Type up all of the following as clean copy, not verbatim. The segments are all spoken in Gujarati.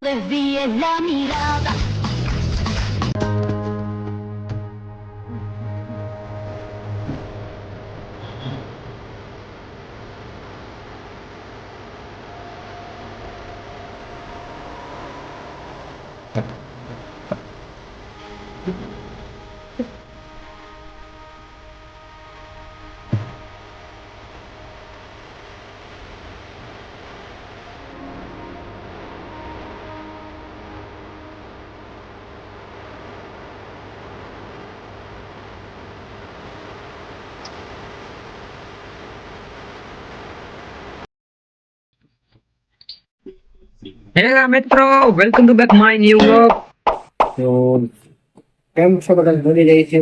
Desvíe la mirada. હેલો મિત્રો, welcome to back my new vlog. તો કેમ છો બધા? બની રહી છે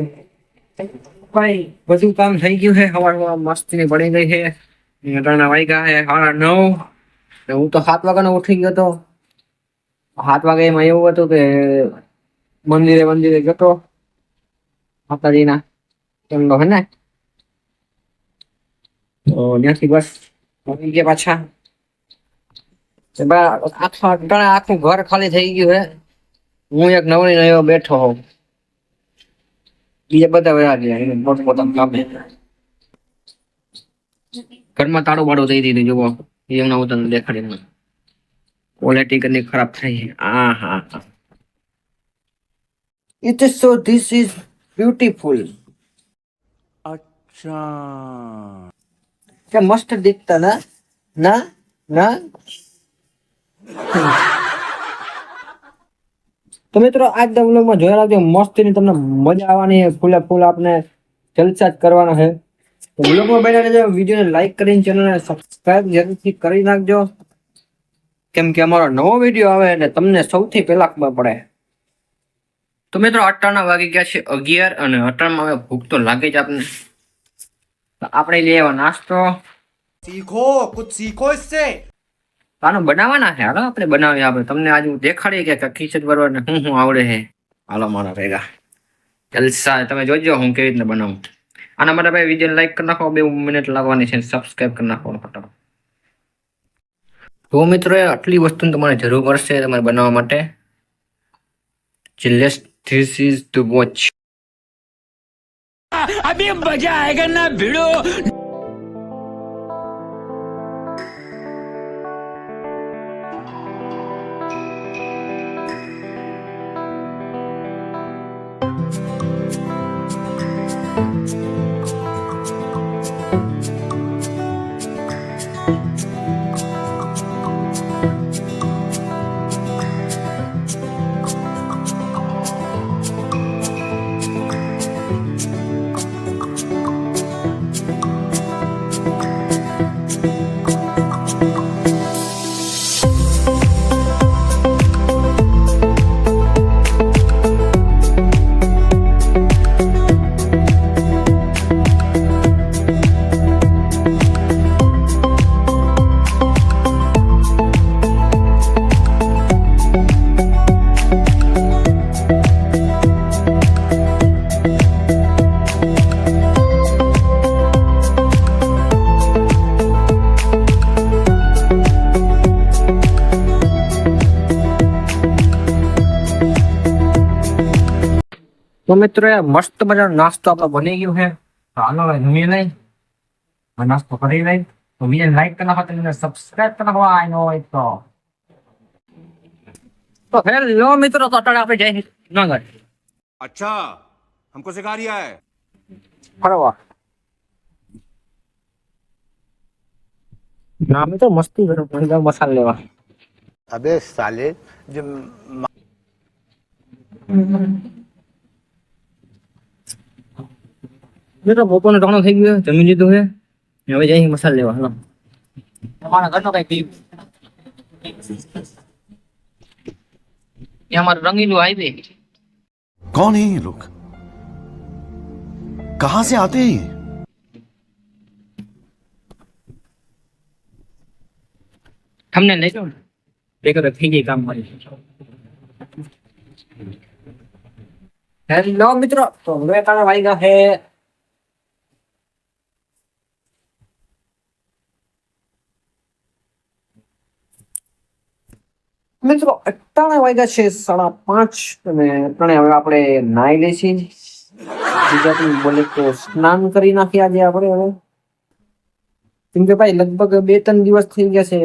ભાઈ, બધું કામ થઈ ગયું છે. સવારમાં મસ્તી પડી ગઈ છે. અટાણા વાગ્યા છે 9:30. હું તો 7 વાગ્યાનો ઉઠી ગયો હતો. 7 વાગે એમાં એવું હતું કે મંદિરે જતો માતાજીના એમનો હે ને, તો ત્યાંથી બસ આવી ગયા પાછા. આખું ઘર ખાલી થઈ ગયું હે. હું એક નવરી એવો બેઠો હોઉં, બીજા બધા વયા ગયા પોતાનું કામે. ઘરમાં તાળું બાળું દઈ દીધું. જુઓ, એમના હું તમને દેખાડી. ક્વોલિટી કેટલી ખરાબ થઈ છે. હા, it is so this is beautiful. અચ્છા, કે મસ્ત દિખતા ના ના ના. તો મિત્રો, આજના વ્લોગમાં જોયા રાખજો. મસ્તીની તમને મજા આવવાની. ફૂલે ફૂલ આપને જલસા જ કરવાના છે. તો વ્લોગમાં બેઠા રહેજો. વિડીયોને લાઈક કરીને ચેનલને સબસ્ક્રાઇબ જરૂરથી કરી નાખજો, કેમ કે અમારો નવો વિડીયો આવે એટલે તમને સૌથી પહેલા ખબર પડે. તો મિત્રો, અટાણા વાગી ગયા છે 11 અને અટાણામાં હવે ભૂખ તો લાગે જ આપને. આપણે લઈ આવ્યા નાસ્તો. सीखो कुछ सीखो इससे। આનો બનાવવાના છે. હાલો આપણે બનાવીએ. આપણે તમને આજે દેખાડીએ કે ખીચડ બરોબર શું શું આવડે છે. હાલો મારા ભેગા જલસા. તમે જોજો હું કેવી રીતના બનાવું. આના માટે ભાઈ વિડીયો લાઈક કરી નાખો. 2 મિનિટ લાગવાની છે. સબસ્ક્રાઇબ કરી નાખો ફટાફટ. તો મિત્રો, આટલી વસ્તુની તમારે જરૂર પડશે તમારે બનાવવા માટે. This is two watch. અભી મજા આયેગા ના ભીડો. તો મિત્રો, મસ્ત મજાનો નાસ્તો આપણો બની ગયો છે. હાલો જમી લઈ, નાસ્તો કરી લઈ. તો વિડીયો લાઈક કરી નાખો, તમને સબસ્ક્રાઇબ કરી નાખો. આઈ નો હોય તો હેલો મિત્રો, તો અત્યારે આપણે જઈએ જુનાગઢ. अच्छा, हमको सिखा रिया है। ફરવા ના મિત્રો, મસ્તી કરો. મસાલા લેવા. अबे साले जो મિત્રો, બપોરનો ટાણો થઈ ગયો. જમી લીધું છે. હવે જઈ મસાલા લેવા. હાલો, તમારા ઘરનો કઈ અમારું રંગીલું હાઈવે. कौन है ये लोग? कहां से आते हैं ये? તમને લઈ જાઓ ને, ભેગા થઈ ગઈ કામ મારી. હેલો મિત્રો, તો હવે તારા વાગ્યા છે મિત્રો અટાણે વાગ્યા છે 5:30 અને અટાણે હવે આપણે નાઈ લેશી. ગુજરાતી બોલે તો સ્નાન કરી નાખી આજે આપણે હવે. કેમ કે ભાઈ લગભગ 2-3 દિવસ થઈ ગયા છે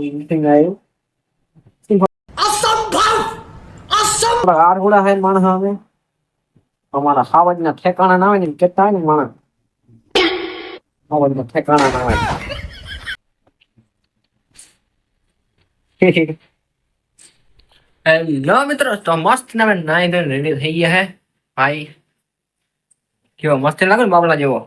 મીટિંગ આવ્યું. આરગુડા હે માણસ હવે અમારા હાવજના ઠેકાણા ના હોય ને કેતા હોય ને માણસ હાવજના ઠેકાણા ના હોય. હેલો મિત્રો, તો મસ્ત ના નાઈ ધોઈને રેડી થઈ ગયા હે ભાઈ. કેવો મસ્ત લાગે ને બાબલા જેવો.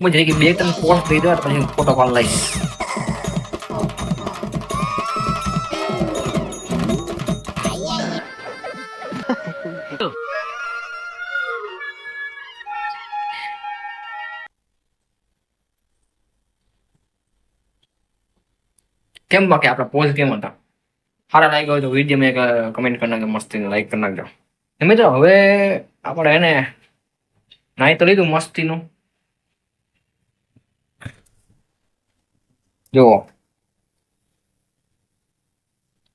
મુજે કે 2-3 પોસ્ટ દઈ દો પછી ફોટો પાડ લઈશ. કેમ બાકી આપણા પોઝ કેમ હતા? સારા લાગ્યો હોય તો વિડીયો એક કમેન્ટ કરી નાખજો, મસ્તી લાઈક કરી નાખજો. મિત્રો હવે આપણે એને નાઈ તો લીધું મસ્તીનું. જુઓ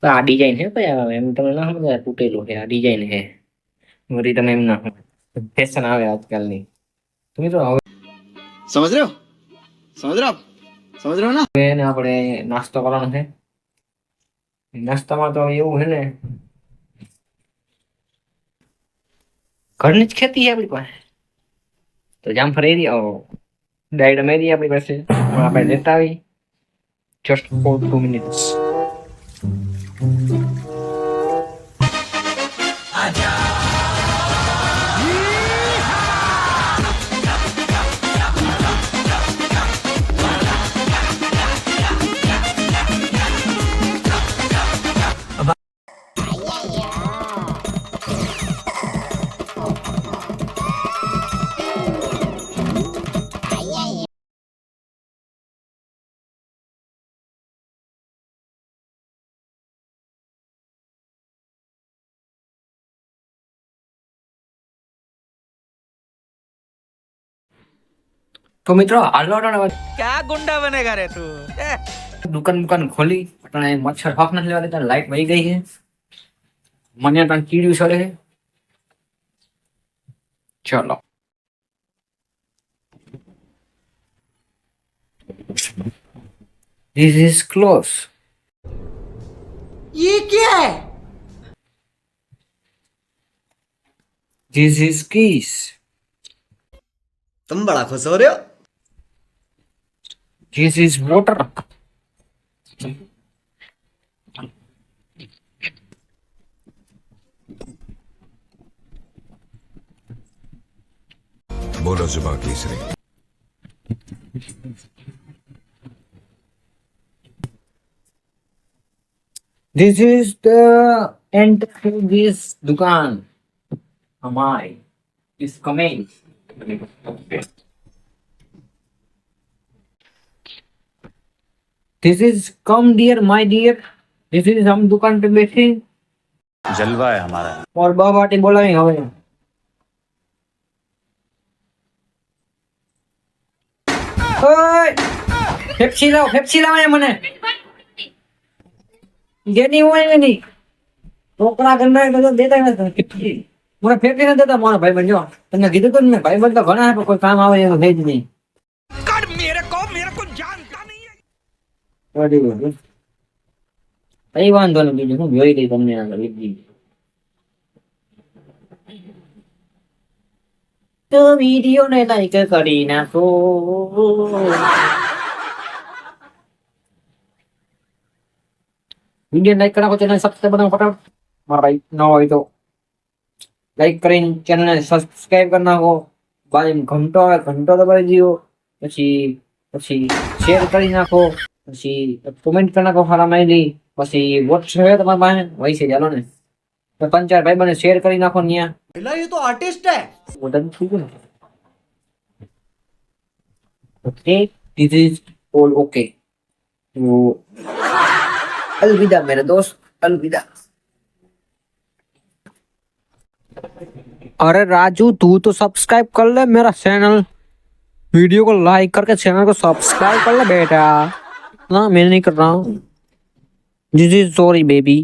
આ ડિઝાઇન છે ભાઈ, એમ તમે ના સમજો તૂટેલું છે. આ ડિઝાઇન છે વળી, તમે એમ ના ફેશન આવે આજકાલની. તો મિત્રો હવે समझ रहे हो समझ रहे हो आप समझ रहे हो ना. એને આપણે નાસ્તો કરવાનો છે. નાસ્તામાં તો એવું છે ને, ઘરની જ ખેતી છે આપણી પાસે. તો જામફળ એરિયા ડાયડમ એરિયા આપણી પાસે આપણે લેતા આવી. Just four 2 minutes. તો મિત્રો હાલો क्या गुंडा बनेगा रे तू. દુકાન ખોલી અટાણે મચ્છર હાફ નથી લેવા દેતા. લાઈટ વહી ગઈ છે. મને અટાણે કીડ્યું સડે છે. ચલો This is close. ये क्या है? This is keys. तुम बड़ा खुश हो रहे हो. This is water. बोलो जुबान Kesari. This is the end to this dukan. Amai is coming. This is come dear my dear. This is हम दुकान पे बैठे जलवा है हमारा. और बाबाटी बोलावी હવે. ઓય પેપ્સી લાવ મને. જેની હોય ને ટોકરા ગંડા તો દેતા નથી. મને ફેંકી ન દેતા મારા ભાઈ બન. જો તમને કીધું તો ને ભાઈ બન તો ઘણા છે, કોઈ કામ આવે એવું થઈ જ નહીં. કઈ વાંધો નહીં, બીજું હું જોઈ લઈ તમને આગળ વિડીયો. તો વિડીયો ને લાઈક કરી નાખો. વિડીયો લાઈક કરો, ચેનલ સબસ્ક્રાઇબ બનાવો ફટાફટ. મારા ભાઈ ન હોય તો લાઈક કરીને ચેનલને સબસ્ક્રાઇબ કરી નાખો. બાજુ ઘંટો આવે, ઘંટો દબાવી દો. પછી શેર કરી નાખો. પછી કોમેન્ટ કરી નાખો સારા માહિતી. પછી વોટ્સએપ છે તમારા પાસે વહી છે ચાલો ને. 5-4 ભાઈ બને શેર કરી નાખો ન્યા. ये तो आर्टिस्ट है. બધાને થઈ ગયું ને. Okay, this is all okay. तो अलविदा मेरे दोस्त, अलविदा. अरे राजू तू तो सब्सक्राइब कर ले मेरा चैनल. वीडियो को लाइक करके चैनल को सब्सक्राइब कर ले बेटा। ना मैं नहीं कर रहा हूँ। जी जी सॉरी बेबी।